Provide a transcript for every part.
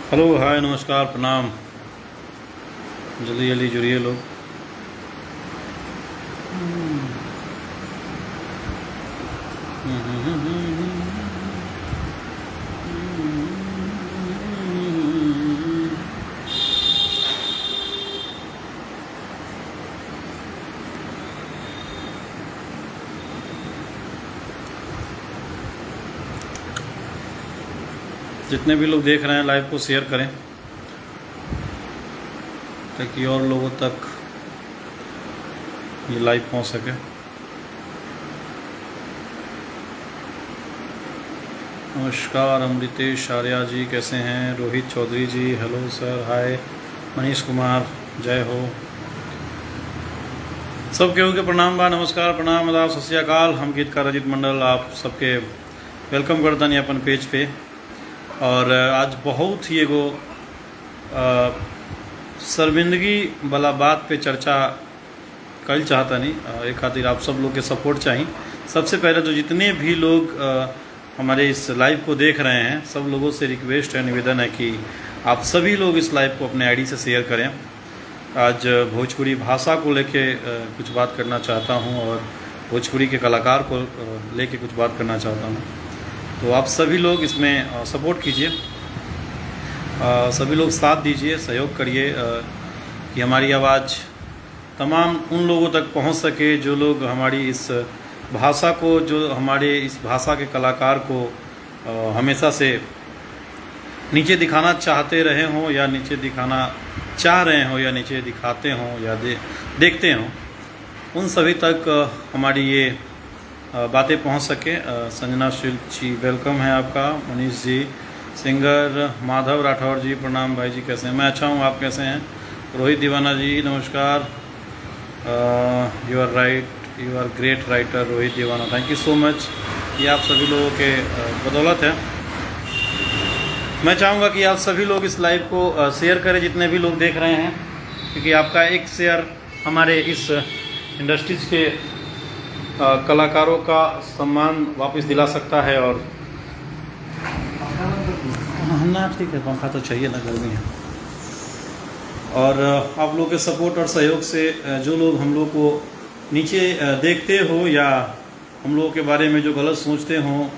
Hello, हाय, नमस्कार, प्रणाम। जल्दी जल्दी जुड़िए लोग। जितने भी लोग देख रहे हैं लाइव को शेयर करें ताकि और लोगों तक ये लाइव पहुंच सके। नमस्कार अमृतेश आर्या जी, कैसे हैं? रोहित चौधरी जी, हेलो सर, हाय। मनीष कुमार, जय हो। सब केहू के प्रणाम बा, नमस्कार, प्रणाम, आदाब, सत श्री अकाल। हम गीतकार अजीत मंडल आप सबके वेलकम करता अपन पेज पे। और आज बहुत ही एगो शर्मिंदगी वाला बात पे चर्चा कल चाहता नहीं। एक खातिर आप सब लोग के सपोर्ट चाहिए। सबसे पहले तो जितने भी लोग हमारे इस लाइव को देख रहे हैं, सब लोगों से रिक्वेस्ट है, निवेदन है कि आप सभी लोग इस लाइव को अपने आईडी से शेयर करें। आज भोजपुरी भाषा को लेके कुछ बात करना चाहता हूं और भोजपुरी के कलाकार को लेके कुछ बात करना चाहता हूं। तो आप सभी लोग इसमें सपोर्ट कीजिए, सभी लोग साथ दीजिए, सहयोग करिए कि हमारी आवाज़ तमाम उन लोगों तक पहुंच सके जो लोग हमारी इस भाषा को, जो हमारे इस भाषा के कलाकार को हमेशा से नीचे दिखाना चाहते रहे हों या नीचे दिखाना चाह रहे हों या नीचे दिखाते हों या देखते हों, उन सभी तक हमारी ये बातें पहुंच सके। संजना शुल्क जी, वेलकम है आपका। मनीष जी, सिंगर माधव राठौर जी, प्रणाम भाई जी, कैसे हैं? मैं अच्छा हूं, आप कैसे हैं? रोहित दीवाना जी, नमस्कार। You are right, you are great writer Rohit Deewana, thank you so much. ये आप सभी लोगों के बदौलत है। मैं चाहूँगा कि आप सभी लोग इस लाइव को शेयर करें, जितने भी लोग देख रहे हैं, क्योंकि आपका एक शेयर हमारे इस इंडस्ट्रीज के कलाकारों का सम्मान वापस दिला सकता है। और ना ठीक है, पंखा तो चाहिए ना, गर्मी है। और आप लोगों के सपोर्ट और सहयोग से जो लोग हम लोग को नीचे देखते हो या हम लोगों के बारे में जो गलत सोचते हों,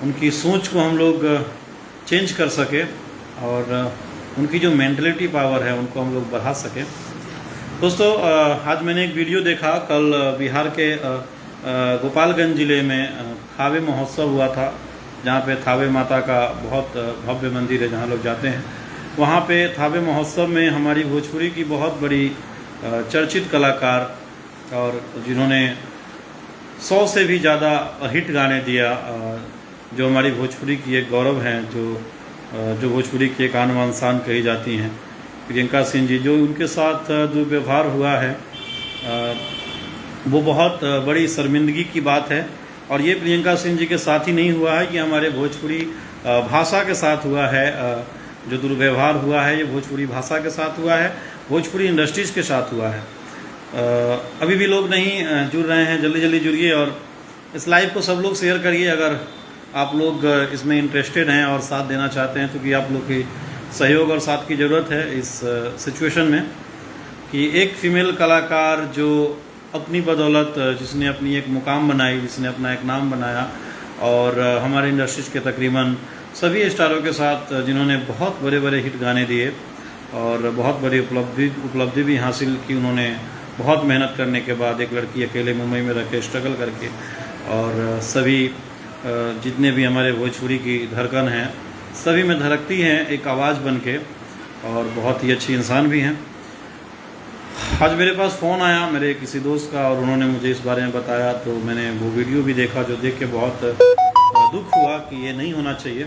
उनकी सोच को हम लोग चेंज कर सके और उनकी जो मेंटलिटी पावर है उनको हम लोग बढ़ा सके। दोस्तों, आज मैंने एक वीडियो देखा। कल बिहार के गोपालगंज ज़िले में थावे महोत्सव हुआ था, जहाँ पे थावे माता का बहुत भव्य मंदिर है, जहाँ लोग जाते हैं। वहाँ पे थावे महोत्सव में हमारी भोजपुरी की बहुत बड़ी चर्चित कलाकार और जिन्होंने 100 से भी ज़्यादा हिट गाने दिया, जो हमारी भोजपुरी की एक गौरव हैं, जो भोजपुरी की एक आन बान शान कही जाती हैं, प्रियंका सिंह जी, जो उनके साथ दुर्व्यवहार हुआ है, वो बहुत बड़ी शर्मिंदगी की बात है। और ये प्रियंका सिंह जी के साथ ही नहीं हुआ है, कि हमारे भोजपुरी भाषा के साथ हुआ है। जो दुर्व्यवहार हुआ है, ये भोजपुरी भाषा के साथ हुआ है, भोजपुरी इंडस्ट्रीज़ के साथ हुआ है। अभी भी लोग नहीं जुड़ रहे हैं, जल्दी जल्दी जुड़िए और इस लाइव को सब लोग शेयर करिए अगर आप लोग इसमें इंटरेस्टेड हैं और साथ देना चाहते हैं, क्योंकि आप लोग की सहयोग और साथ की ज़रूरत है इस सिचुएशन में। कि एक फीमेल कलाकार जो अपनी बदौलत, जिसने अपनी एक मुकाम बनाई, जिसने अपना एक नाम बनाया, और हमारे इंडस्ट्रीज़ के तकरीबन सभी स्टारों के साथ जिन्होंने बहुत बड़े बड़े हिट गाने दिए और बहुत बड़ी उपलब्धि भी हासिल की उन्होंने, बहुत मेहनत करने के बाद, एक लड़की अकेले मुंबई में रह के स्ट्रगल करके, और सभी जितने भी हमारे भोजपुरी की धड़कन हैं, सभी में धड़कती हैं एक आवाज़ बन के, और बहुत ही अच्छी इंसान भी हैं। आज मेरे पास फ़ोन आया मेरे किसी दोस्त का, और उन्होंने मुझे इस बारे में बताया, तो मैंने वो वीडियो भी देखा, जो देख के बहुत दुख हुआ कि ये नहीं होना चाहिए।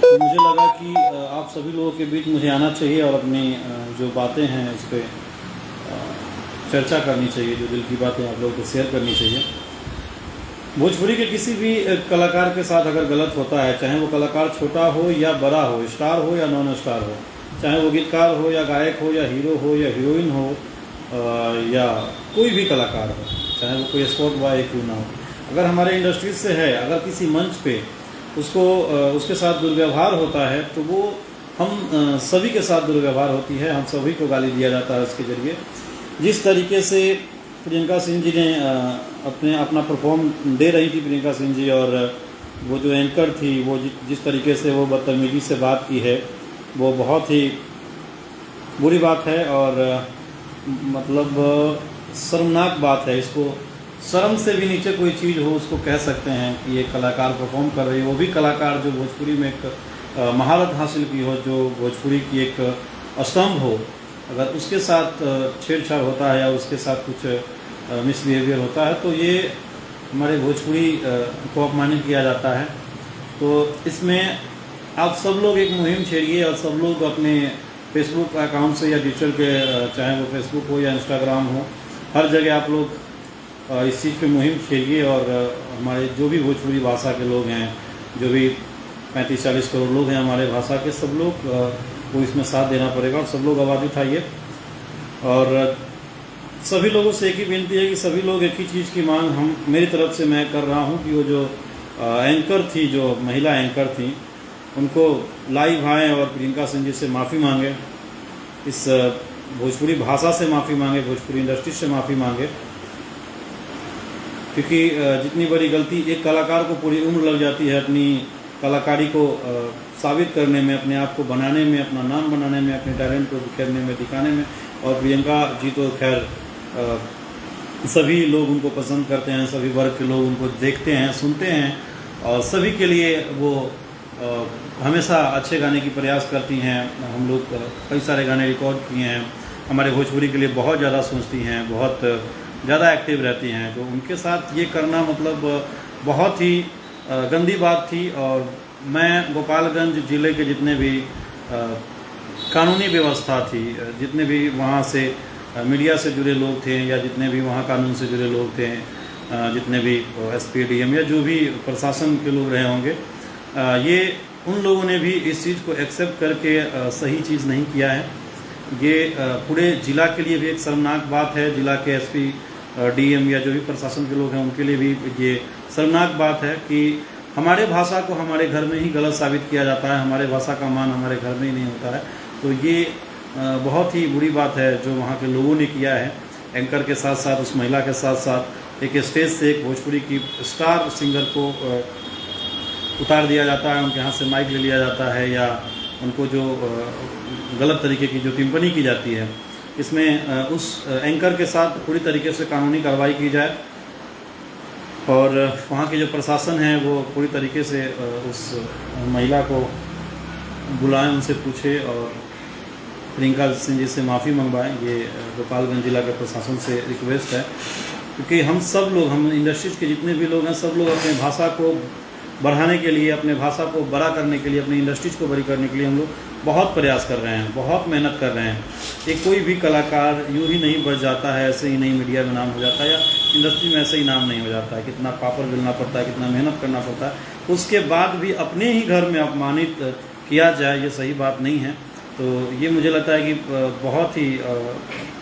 तो मुझे लगा कि आप सभी लोगों के बीच मुझे आना चाहिए और अपनी जो बातें हैं उस पर चर्चा करनी चाहिए, जो दिल की बातें आप लोगों को शेयर करनी चाहिए। भोजपुरी के किसी भी कलाकार के साथ अगर गलत होता है, चाहे वो कलाकार छोटा हो या बड़ा हो, स्टार हो या नॉन स्टार हो, चाहे वो गीतकार हो या गायक हो या हीरो हो या हीरोइन हो, या कोई भी कलाकार हो, चाहे वो कोई स्पोर्ट बॉय क्यों ना हो, अगर हमारे इंडस्ट्रीज से है, अगर किसी मंच पे उसको उसके साथ दुर्व्यवहार होता है तो वो हम सभी के साथ दुर्व्यवहार होती है, हम सभी को गाली दिया जाता है उसके जरिए। जिस तरीके से प्रियंका सिंह जी ने अपना परफॉर्म दे रही थी प्रियंका सिंह जी, और वो जो एंकर थी वो जिस तरीके से वो बदतमीजी से बात की है वो बहुत ही बुरी बात है, और मतलब शर्मनाक बात है। इसको शर्म से भी नीचे कोई चीज़ हो उसको कह सकते हैं कि ये कलाकार परफॉर्म कर रही है, वो भी कलाकार जो भोजपुरी में एक महारत हासिल की हो, जो भोजपुरी की एक स्तंभ हो, अगर उसके साथ छेड़छाड़ होता है या उसके साथ कुछ मिसबिहेवियर होता है तो ये हमारे भोजपुरी को अपमानित किया जाता है। तो इसमें आप सब लोग एक मुहिम छेड़िए और सब लोग अपने फेसबुक अकाउंट से या डिजिटल के, चाहे वो फेसबुक हो या इंस्टाग्राम हो, हर जगह आप लोग इस चीज़ पे मुहिम छेड़िए। और हमारे जो भी भोजपुरी भाषा के लोग हैं, जो भी 35-40 करोड़ लोग हैं हमारे भाषा के, सब लोग को इसमें साथ देना पड़ेगा और सब लोग आवाज़ उठाइए। और सभी लोगों से एक ही विनती है कि सभी लोग एक ही चीज़ की मांग मेरी तरफ से मैं कर रहा हूं कि वो जो एंकर थी, जो महिला एंकर थी, उनको लाइव आएँ और प्रियंका सिंह जी से माफ़ी मांगे, इस भोजपुरी भाषा से माफ़ी मांगे, भोजपुरी इंडस्ट्री से माफ़ी मांगे। क्योंकि जितनी बड़ी गलती एक कलाकार को पूरी उम्र लग जाती है अपनी कलाकारी को साबित करने में, अपने आप को बनाने में, अपना नाम बनाने में, अपने टैलेंट को बिखेरने में, दिखाने में। और प्रियंका जी तो खैर सभी लोग उनको पसंद करते हैं, सभी वर्ग के लोग उनको देखते हैं, सुनते हैं, और सभी के लिए वो हमेशा अच्छे गाने की प्रयास करती हैं। हम लोग कई सारे गाने रिकॉर्ड किए हैं, हमारे भोजपुरी के लिए बहुत ज़्यादा सोचती हैं, बहुत ज़्यादा एक्टिव रहती हैं। तो उनके साथ ये करना मतलब बहुत ही गंदी बात थी। और मैं गोपालगंज ज़िले के जितने भी कानूनी व्यवस्था थी, जितने भी वहाँ से मीडिया से जुड़े लोग थे या जितने भी वहाँ कानून से जुड़े लोग थे, जितने भी एसपी डीएम या जो भी प्रशासन के लोग रहे होंगे, ये उन लोगों ने भी इस चीज़ को एक्सेप्ट करके सही चीज़ नहीं किया है। ये पूरे ज़िला के लिए भी एक शर्मनाक बात है। ज़िला के एसपी डीएम या जो भी प्रशासन के लोग हैं उनके लिए भी ये शर्मनाक बात है कि हमारे भाषा को हमारे घर में ही गलत साबित किया जाता है, हमारे भाषा का मान हमारे घर में ही नहीं होता है। तो ये बहुत ही बुरी बात है जो वहाँ के लोगों ने किया है। एंकर के साथ साथ, उस महिला के साथ साथ एक स्टेज से एक भोजपुरी की स्टार सिंगर को उतार दिया जाता है, उनके हाथ से माइक ले लिया जाता है, या उनको जो गलत तरीके की जो टिप्पणी की जाती है, इसमें उस एंकर के साथ पूरी तरीके से कानूनी कार्रवाई की जाए। और वहाँ के जो प्रशासन है वो पूरी तरीके से उस महिला को बुलाएं, उनसे पूछे और प्रियंका सिंह जी से माफ़ी मंगवाएं। ये गोपालगंज जिला के प्रशासन से रिक्वेस्ट है, क्योंकि हम सब लोग, हम इंडस्ट्रीज के जितने भी लोग हैं, सब लोग अपने भाषा को बढ़ाने के लिए, अपने भाषा को बड़ा करने के लिए, अपनी इंडस्ट्रीज को बड़ी करने के लिए हम लोग बहुत प्रयास कर रहे हैं, बहुत मेहनत कर रहे हैं। एक कोई भी कलाकार यूँ ही नहीं बढ़ जाता है, ऐसे ही नहीं मीडिया में नाम हो जाता है, या इंडस्ट्री में ऐसे ही नाम नहीं हो जाता है। कितना पापड़ बेलना पड़ता है, कितना मेहनत करना पड़ता है, उसके बाद भी अपने ही घर में अपमानित किया जाए, ये सही बात नहीं है। तो ये मुझे लगता है कि बहुत ही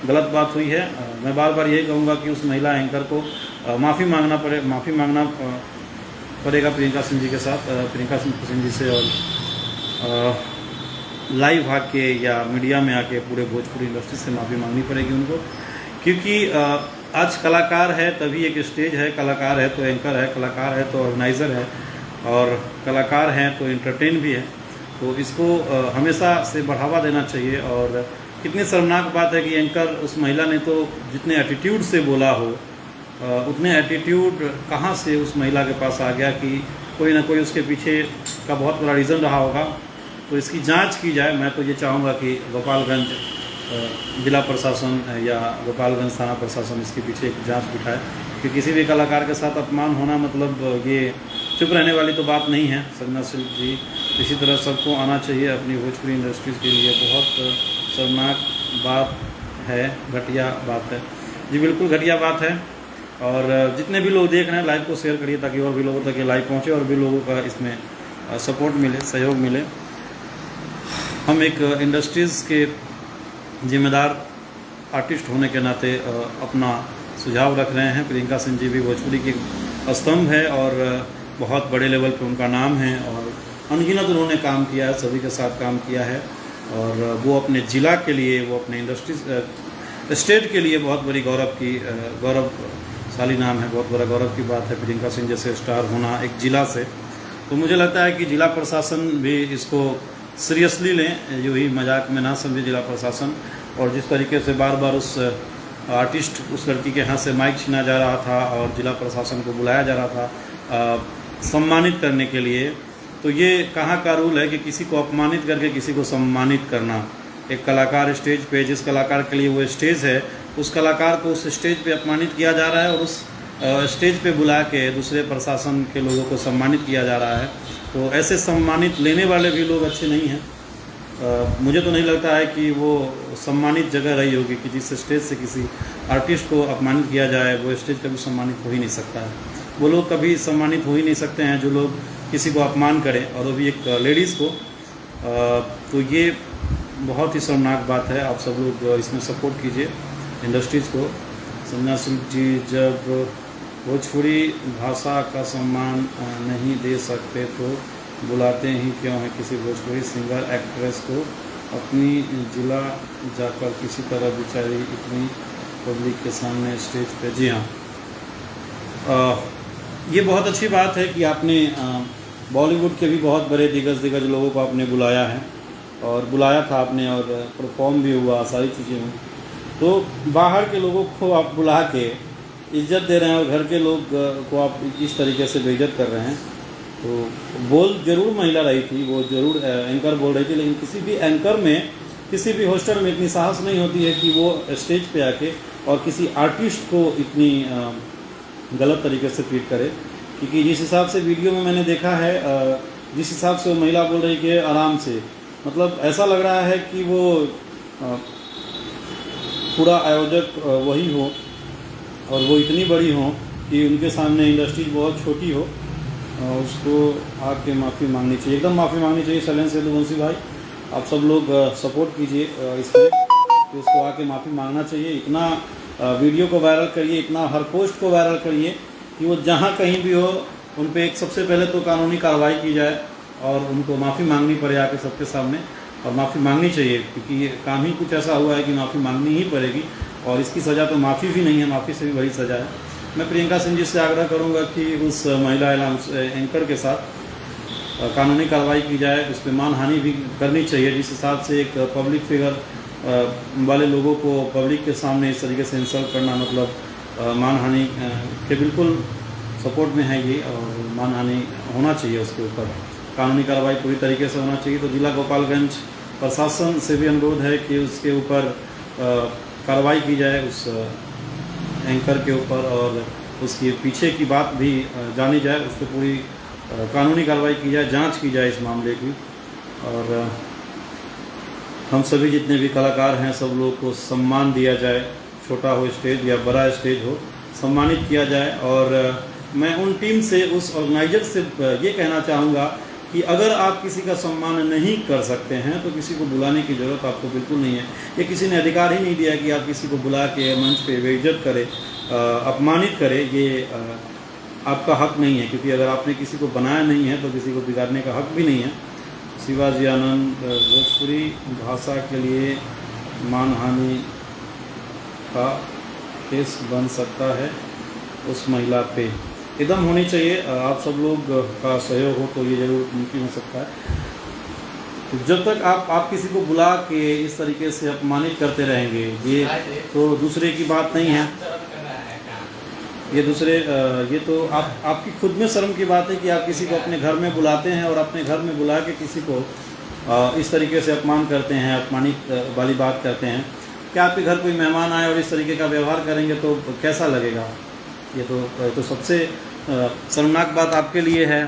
गलत बात हुई है। मैं बार बार यही कहूँगा कि उस महिला एंकर को माफ़ी मांगना पड़ेगा प्रियंका सिंह जी के साथ, प्रियंका सिंह जी से, और लाइव आके या मीडिया में आके पूरे भोजपुरी इंडस्ट्री से माफ़ी मांगनी पड़ेगी उनको। क्योंकि आज कलाकार है तभी एक स्टेज है, कलाकार है तो एंकर है, कलाकार है तो ऑर्गेनाइज़र है, और कलाकार हैं तो एंटरटेन भी है। तो इसको हमेशा से बढ़ावा देना चाहिए। और कितनी शर्मनाक बात है कि एंकर, उस महिला ने तो जितने एटीट्यूड से बोला हो, उतने एटीट्यूड कहाँ से उस महिला के पास आ गया कि कोई ना कोई उसके पीछे का बहुत बड़ा रीज़न रहा होगा। तो इसकी जांच की जाए। मैं तो ये चाहूँगा कि गोपालगंज जिला प्रशासन या गोपालगंज थाना प्रशासन इसके पीछे एक जांच बिठाए, कि किसी भी कलाकार के साथ अपमान होना मतलब ये चुप रहने वाली तो बात नहीं है। संजना सिंह जी, इसी तरह सबको आना चाहिए अपनी भोजपुरी इंडस्ट्रीज़ के लिए। बहुत शर्मनाक बात है, घटिया बात है जी, बिल्कुल घटिया बात है। और जितने भी लोग देख रहे हैं लाइव को शेयर करिए, ताकि और भी लोगों तक ये लाइव पहुँचे और भी लोगों का इसमें सपोर्ट मिले, सहयोग मिले। हम एक इंडस्ट्रीज़ के जिम्मेदार आर्टिस्ट होने के नाते अपना सुझाव रख रहे हैं। प्रियंका सिंह जी भी भोजपुरी की स्तंभ है और बहुत बड़े लेवल पे उनका नाम है और अनगिनत उन्होंने काम किया है, सभी के साथ काम किया है और वो अपने ज़िला के लिए, वो अपने इंडस्ट्री स्टेट के लिए बहुत बड़ी गौरवशाली नाम है, बहुत बड़ा गौरव की बात है प्रियंका सिंह जैसे स्टार होना एक ज़िला से। तो मुझे लगता है कि ज़िला प्रशासन भी इसको सीरियसली लें, जो ही मजाक में ना समझे ज़िला प्रशासन। और जिस तरीके से बार बार उस आर्टिस्ट, उस लड़की के हाथ से माइक छीना जा रहा था और ज़िला प्रशासन को बुलाया जा रहा था सम्मानित करने के लिए, तो ये कहाँ का रूल है कि किसी को अपमानित करके किसी को सम्मानित करना। एक कलाकार स्टेज पे, जिस कलाकार के लिए वो स्टेज है, उस कलाकार को उस स्टेज पे अपमानित किया जा रहा है और उस स्टेज पे बुला के दूसरे प्रशासन के लोगों को सम्मानित किया जा रहा है। तो ऐसे सम्मानित लेने वाले भी लोग अच्छे नहीं हैं। मुझे तो नहीं लगता है कि वो सम्मानित जगह रही होगी कि जिस स्टेज से किसी आर्टिस्ट को अपमानित किया जाए, वो स्टेज कभी सम्मानित हो ही नहीं सकता है। वो लोग कभी सम्मानित हो ही नहीं सकते हैं जो लोग किसी को अपमान करें, और वो भी एक लेडीज़ को। तो ये बहुत ही शर्मनाक बात है। आप सब लोग इसमें सपोर्ट कीजिए इंडस्ट्रीज़ को। संजना सिंह जी जब भोजपुरी भाषा का सम्मान नहीं दे सकते तो बुलाते ही क्यों हैं किसी भोजपुरी सिंगर एक्ट्रेस को अपनी जिला जाकर किसी तरह बेचारी इतनी पब्लिक के सामने स्टेज पे। जी हाँ, ये बहुत अच्छी बात है कि आपने बॉलीवुड के भी बहुत बड़े दिग्गज लोगों को आपने बुलाया है, और बुलाया था आपने और परफॉर्म भी हुआ, सारी चीज़ें हुई। तो बाहर के लोगों को आप बुला के इज्जत दे रहे हैं और घर के लोग को आप इस तरीके से बेइज्जत कर रहे हैं। तो बोल जरूर महिला रही थी, वो जरूर एंकर बोल रही थी, लेकिन किसी भी एंकर में, किसी भी होस्टर में इतनी साहस नहीं होती है कि वो स्टेज पे आके और किसी आर्टिस्ट को इतनी गलत तरीके से ट्रीट करे। क्योंकि जिस हिसाब से वीडियो में मैंने देखा है, जिस हिसाब से वो महिला बोल रही है आराम से, मतलब ऐसा लग रहा है कि वो पूरा आयोजक वही हो और वो इतनी बड़ी हो कि उनके सामने इंडस्ट्री बहुत छोटी हो, उसको आके माफ़ी मांगनी चाहिए, एकदम माफ़ी मांगनी चाहिए। शैलेंद्र यदुवंशी भाई, आप सब लोग सपोर्ट कीजिए इसमें कि उसको आके माफ़ी मांगना चाहिए। इतना वीडियो को वायरल करिए, इतना हर पोस्ट को वायरल करिए कि वो जहाँ कहीं भी हो उन पे एक सबसे पहले तो कानूनी कार्रवाई की जाए और उनको माफ़ी मांगनी पड़े आके सबके सामने, और माफ़ी मांगनी चाहिए। क्योंकि ये काम ही कुछ ऐसा हुआ है कि माफ़ी मांगनी ही पड़ेगी, और इसकी सज़ा तो माफ़ी भी नहीं है, माफ़ी से भी बड़ी सज़ा है। मैं प्रियंका सिंह जी से आग्रह करूंगा कि उस महिला एंकर के साथ कानूनी कार्रवाई की जाए, उस पर मानहानि भी करनी चाहिए। जिस हिसाब से एक पब्लिक फिगर वाले लोगों को पब्लिक के सामने इस तरीके से इंसल्ट करना, मतलब मानहानि के बिल्कुल सपोर्ट में है ये, और मानहानि होना चाहिए, उसके ऊपर कानूनी कार्रवाई पूरी तरीके से होना चाहिए। तो जिला गोपालगंज प्रशासन से भी अनुरोध है कि उसके ऊपर कार्रवाई की जाए उस एंकर के ऊपर, और उसके पीछे की बात भी जानी जाए, उस पर पूरी कानूनी कार्रवाई की जाए, जांच की जाए इस मामले की। और हम सभी जितने भी कलाकार हैं सब लोग को सम्मान दिया जाए, छोटा हो स्टेज या बड़ा स्टेज हो, सम्मानित किया जाए। और मैं उन टीम से, उस ऑर्गेनाइजर से ये कहना चाहूँगा कि अगर आप किसी का सम्मान नहीं कर सकते हैं तो किसी को बुलाने की ज़रूरत आपको बिल्कुल नहीं है। ये किसी ने अधिकार ही नहीं दिया कि आप किसी को बुला के मंच पे बेइज्जत करें, अपमानित करें, ये आपका हक नहीं है। क्योंकि अगर आपने किसी को बनाया नहीं है तो किसी को बिगाड़ने का हक भी नहीं है। शिवाजी आनंद, भोजपुरी भाषा के लिए मानहानि का केस बन सकता है उस महिला पे, एकदम होनी चाहिए। आप सब लोग का सहयोग हो तो ये जरूर मुमकिन हो सकता है। तो जब तक आप किसी को बुला के इस तरीके से अपमानित करते रहेंगे, ये तो दूसरे की बात नहीं है, ये तो आपकी खुद में शर्म की बात है कि आप किसी को अपने घर में बुलाते हैं और अपने घर में बुला के किसी को इस तरीके से अपमान करते हैं, अपमानित वाली बात करते हैं। क्या आपके घर कोई मेहमान आए और इस तरीके का व्यवहार करेंगे तो कैसा लगेगा? ये तो सबसे शर्मनाक बात आपके लिए है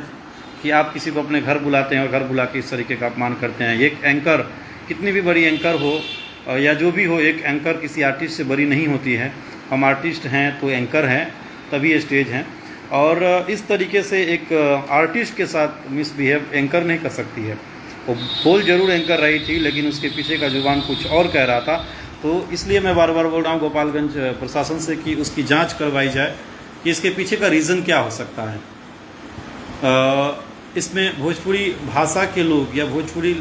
कि आप किसी को अपने घर बुलाते हैं और घर बुला के इस तरीके का अपमान करते हैं। एक एंकर, कितनी भी बड़ी एंकर हो या जो भी हो, एक एंकर किसी आर्टिस्ट से बड़ी नहीं होती है। हम आर्टिस्ट हैं तो एंकर हैं, तभी ये स्टेज हैं। और इस तरीके से एक आर्टिस्ट के साथ मिसबिहेव एंकर नहीं कर सकती है। वो बोल जरूर एंकर रही थी, लेकिन उसके पीछे का जुबान कुछ और कह रहा था। तो इसलिए मैं बार बार बोल रहा हूँ गोपालगंज प्रशासन से कि उसकी जांच करवाई जाए कि इसके पीछे का रीज़न क्या हो सकता है। इसमें भोजपुरी भाषा के लोग या भोजपुरी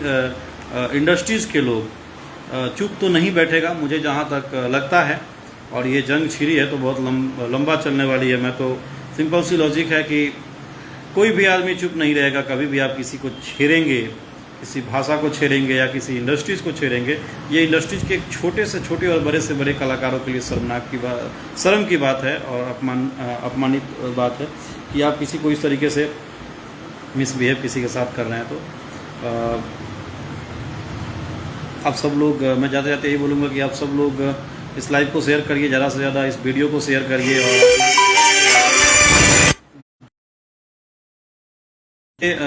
इंडस्ट्रीज़ के लोग चुप तो नहीं बैठेगा, मुझे जहाँ तक लगता है। और ये जंग छिड़ी है तो बहुत लंबा चलने वाली है। मैं तो सिंपल सी लॉजिक है कि कोई भी आदमी चुप नहीं रहेगा। कभी भी आप किसी को छेड़ेंगे, किसी भाषा को छेड़ेंगे या किसी इंडस्ट्रीज़ को छेड़ेंगे, ये इंडस्ट्रीज़ के छोटे से छोटे और बड़े से बड़े कलाकारों के लिए शर्म की बात है और अपमानित बात है कि आप किसी को इस तरीके से मिसबिहेव किसी के साथ कर रहे हैं। तो आप सब लोग, मैं जाते जाते यही बोलूँगा कि आप सब लोग इस लाइव को शेयर करिए, ज़्यादा से ज़्यादा इस वीडियो को शेयर करिए और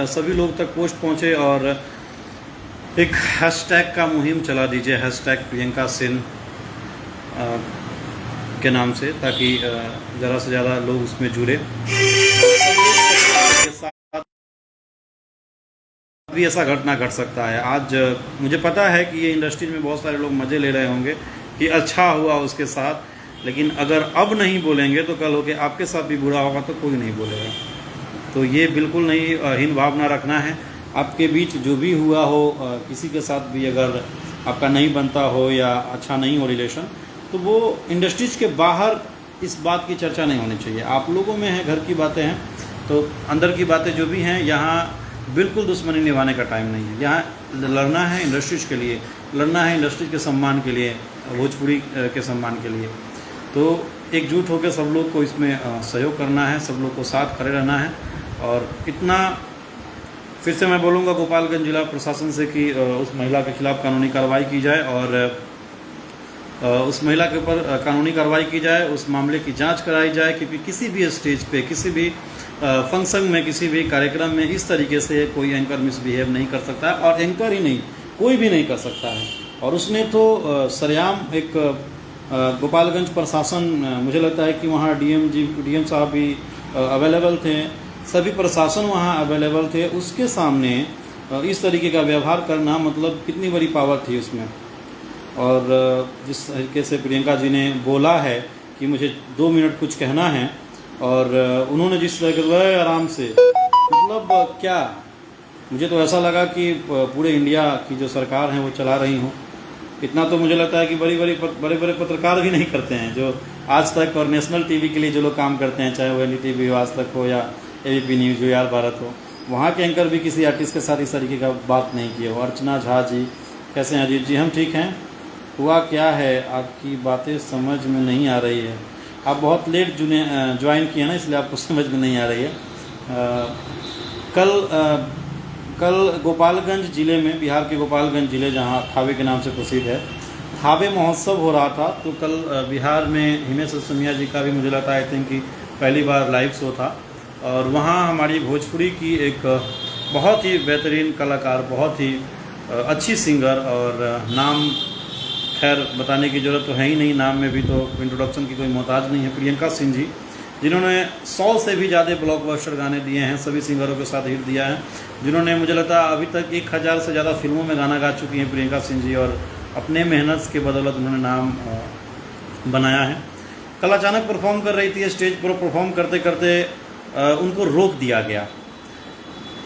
सभी लोग तक पोस्ट पहुँचे और एक हैशटैग का मुहिम चला दीजिए, हैशटैग प्रियंका सिंह के नाम से, ताकि ज़्यादा से ज़्यादा लोग उसमें जुड़े। भी ऐसा घटना घट सकता है। आज मुझे पता है कि ये इंडस्ट्री में बहुत सारे लोग मज़े ले रहे होंगे कि अच्छा हुआ उसके साथ, लेकिन अगर अब नहीं बोलेंगे तो कल होके आपके साथ भी बुरा होगा तो कोई नहीं बोलेगा। तो ये बिल्कुल नहीं हीन भावना रखना है। आपके बीच जो भी हुआ हो, किसी के साथ भी अगर आपका नहीं बनता हो या अच्छा नहीं हो रिलेशन, तो वो इंडस्ट्रीज के बाहर इस बात की चर्चा नहीं होनी चाहिए। आप लोगों में है, घर की बातें हैं, तो अंदर की बातें जो भी हैं, यहाँ बिल्कुल दुश्मनी निभाने का टाइम नहीं है। यहाँ लड़ना है इंडस्ट्रीज के लिए, लड़ना है इंडस्ट्री के सम्मान के लिए, भोजपुरी के सम्मान के लिए। तो एकजुट होकर सब लोग को इसमें सहयोग करना है, सब लोग को साथ खड़े रहना है। और इतना फिर से मैं बोलूँगा गोपालगंज जिला प्रशासन से कि उस महिला के खिलाफ़ कानूनी कार्रवाई की जाए और उस महिला के ऊपर कानूनी कार्रवाई की जाए, उस मामले की जांच कराई जाए। क्योंकि किसी भी स्टेज पे, किसी भी फंक्शन में, किसी भी कार्यक्रम में इस तरीके से कोई एंकर मिसबिहेव नहीं कर सकता है, और एंकर ही नहीं, कोई भी नहीं कर सकता है। और उसने तो सरेआम एक गोपालगंज प्रशासन, मुझे लगता है कि वहाँ डीएम साहब भी अवेलेबल थे, सभी प्रशासन वहाँ अवेलेबल थे, उसके सामने इस तरीके का व्यवहार करना मतलब कितनी बड़ी पावर थी उसमें। और जिस तरीके से प्रियंका जी ने बोला है कि मुझे 2 मिनट कुछ कहना है, और उन्होंने जिस तरह के आराम से, मतलब क्या, मुझे तो ऐसा लगा कि पूरे इंडिया की जो सरकार है वो चला रही हूँ। इतना तो मुझे लगता है कि बड़े बड़े पत्रकार भी नहीं करते हैं, जो आज तक और नेशनल टीवी के लिए जो लोग काम करते हैं, चाहे वो NDTV हो, आज तक हो, या ABP न्यूज़ हो, यार भारत हो, वहाँ के एंकर भी किसी आर्टिस्ट के साथ इस तरीके का बात नहीं किया हो। अर्चना झा जी कैसे हैं? अजीत जी हम ठीक हैं। हुआ क्या है, आपकी बातें समझ में नहीं आ रही है। आप बहुत लेट ज्वाइन किए ना, इसलिए आपको समझ में नहीं आ रही है। कल गोपालगंज ज़िले में, बिहार के गोपालगंज ज़िले जहां थावे के नाम से प्रसिद्ध है, थावे महोत्सव हो रहा था। तो कल बिहार में हिमेश रेशमिया जी का भी मुझे लगता है आई थिंक कि पहली बार लाइव शो था, और वहाँ हमारी भोजपुरी की एक बहुत ही बेहतरीन कलाकार, बहुत ही अच्छी सिंगर, और नाम खैर बताने की ज़रूरत तो है ही नहीं, नाम में भी तो इंट्रोडक्शन की कोई मोहताज नहीं है, प्रियंका सिंह जी, जिन्होंने 100 से भी ज़्यादा ब्लॉकबस्टर गाने दिए हैं, सभी सिंगरों के साथ हिट दिया है, जिन्होंने मुझे लगता है अभी तक 1000 से ज़्यादा फिल्मों में गाना गा चुकी हैं प्रियंका सिंह जी, और अपने मेहनत के बदौलत उन्होंने नाम बनाया है। कल अचानक परफॉर्म कर रही थी, स्टेज पर परफॉर्म करते करते उनको रोक दिया गया।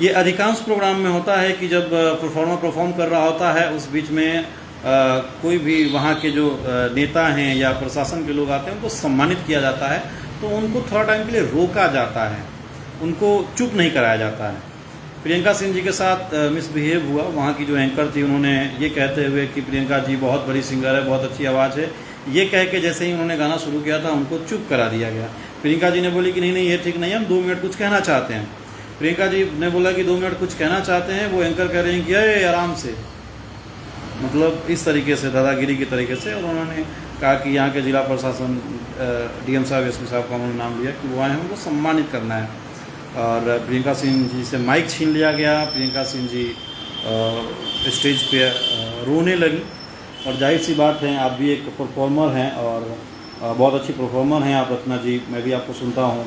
ये अधिकांश प्रोग्राम में होता है कि जब परफॉर्मर परफॉर्म कर रहा होता है, उस बीच में कोई भी वहाँ के जो नेता हैं या प्रशासन के लोग आते हैं, उनको सम्मानित किया जाता है, तो उनको थोड़ा टाइम के लिए रोका जाता है, उनको चुप नहीं कराया जाता है। प्रियंका सिंह जी के साथ मिसबिहेव हुआ। वहाँ की जो एंकर थी, उन्होंने ये कहते हुए कि प्रियंका जी बहुत बड़ी सिंगर है, बहुत अच्छी आवाज़ है, ये कह के जैसे ही उन्होंने गाना शुरू किया था, उनको चुप करा दिया गया। प्रियंका जी ने बोली कि नहीं ये ठीक नहीं है, हम 2 मिनट कुछ कहना चाहते हैं। प्रियंका जी ने बोला कि 2 मिनट कुछ कहना चाहते हैं, वो एंकर कह रहे हैं कि अरे आराम से, मतलब इस तरीके से, दादागिरी के तरीके से। और उन्होंने कहा कि यहाँ के जिला प्रशासन, DM साहब, SP साहब का उन्होंने नाम लिया कि वो आए हैं, उनको सम्मानित करना है। और प्रियंका सिंह जी से माइक छीन लिया गया। प्रियंका सिंह जी स्टेज पे रोने लगी। और जाहिर सी बात है, आप भी एक परफॉर्मर हैं और बहुत अच्छी परफॉर्मर हैं आप, रत्ना जी। मैं भी आपको सुनता हूँ,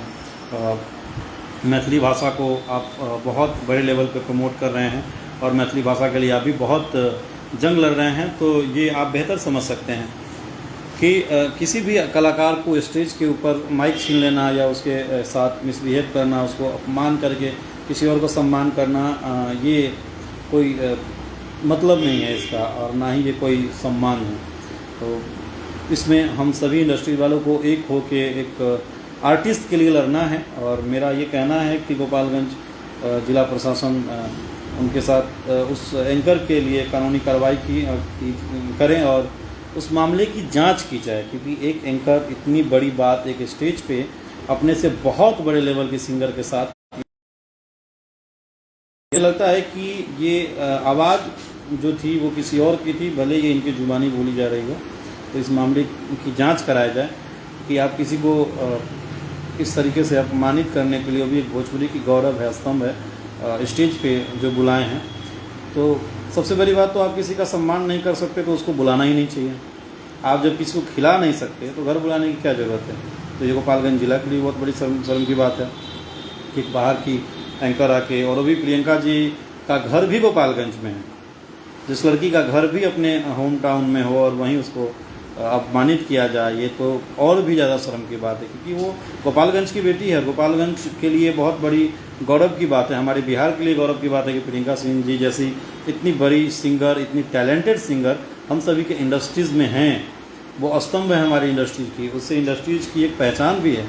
मैथिली भाषा को आप बहुत बड़े लेवल पे प्रमोट कर रहे हैं, और मैथिली भाषा के लिए आप भी बहुत जंग लड़ रहे हैं, तो ये आप बेहतर समझ सकते हैं। कि किसी भी कलाकार को स्टेज के ऊपर माइक छीन लेना या उसके साथ मिसबिहेव करना, उसको अपमान करके किसी और को सम्मान करना, ये कोई मतलब नहीं है इसका, और ना ही ये कोई सम्मान है। तो इसमें हम सभी इंडस्ट्री वालों को एक हो के एक आर्टिस्ट के लिए लड़ना है। और मेरा ये कहना है कि गोपालगंज जिला प्रशासन उनके साथ उस एंकर के लिए कानूनी कार्रवाई करें और उस मामले की जांच की जाए, क्योंकि एक एंकर इतनी बड़ी बात एक स्टेज पे अपने से बहुत बड़े लेवल के सिंगर के साथ, मुझे लगता है कि ये आवाज़ जो थी वो किसी और की थी, भले ये इनकी जुबानी बोली जा रही हो। तो इस मामले की जांच कराया जाए कि आप किसी को इस तरीके से अपमानित करने के लिए, भी एक भोजपुरी की गौरव है, स्तंभ है, स्टेज पे जो बुलाए हैं। तो सबसे बड़ी बात तो आप किसी का सम्मान नहीं कर सकते तो उसको बुलाना ही नहीं चाहिए। आप जब किसी को खिला नहीं सकते तो घर बुलाने की क्या ज़रूरत है। तो ये गोपालगंज जिला के लिए बहुत बड़ी शर्म की बात है कि बाहर की एंकर आके, और अभी प्रियंका जी का घर भी गोपालगंज में है, जिस लड़की का घर भी अपने होम टाउन में हो और वहीं उसको अपमानित किया जाए, ये तो और भी ज़्यादा शर्म की बात है, क्योंकि वो गोपालगंज की बेटी है। गोपालगंज के लिए बहुत बड़ी गौरव की बात है, हमारे बिहार के लिए गौरव की बात है कि प्रियंका सिंह जी जैसी इतनी बड़ी सिंगर, इतनी टैलेंटेड सिंगर हम सभी के इंडस्ट्रीज़ में हैं। वो स्तंभ है हमारी इंडस्ट्रीज की, उससे इंडस्ट्रीज की एक पहचान भी है,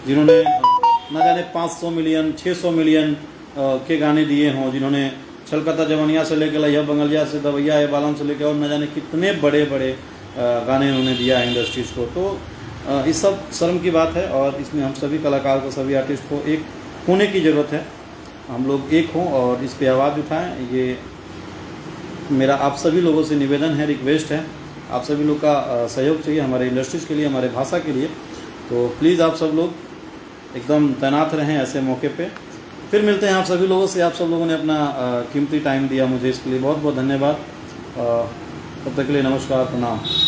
जिन्होंने न जाने 500 मिलियन 600 मिलियन के गाने दिए हों, जिन्होंने छलकता जवनिया से लेकर लैया बंगलिया से दवैया है बालम से लेकर और न जाने कितने बड़े बड़े गाने उन्होंने दिया है इंडस्ट्रीज़ को। तो इस सब शर्म की बात है, और इसमें हम सभी कलाकार को, सभी आर्टिस्ट को एक होने की ज़रूरत है। हम लोग एक हों और इस पे आवाज़ उठाएं। ये मेरा आप सभी लोगों से निवेदन है, रिक्वेस्ट है। आप सभी लोग का सहयोग चाहिए हमारे इंडस्ट्रीज़ के लिए, हमारे भाषा के लिए। तो प्लीज़ आप सब लोग एकदम तैनात रहें ऐसे मौके पे। फिर मिलते हैं आप सभी लोगों से। आप सब लोगों ने अपना कीमती टाइम दिया मुझे, इसके लिए बहुत बहुत धन्यवाद। तब तक के लिए नमस्कार, प्रणाम।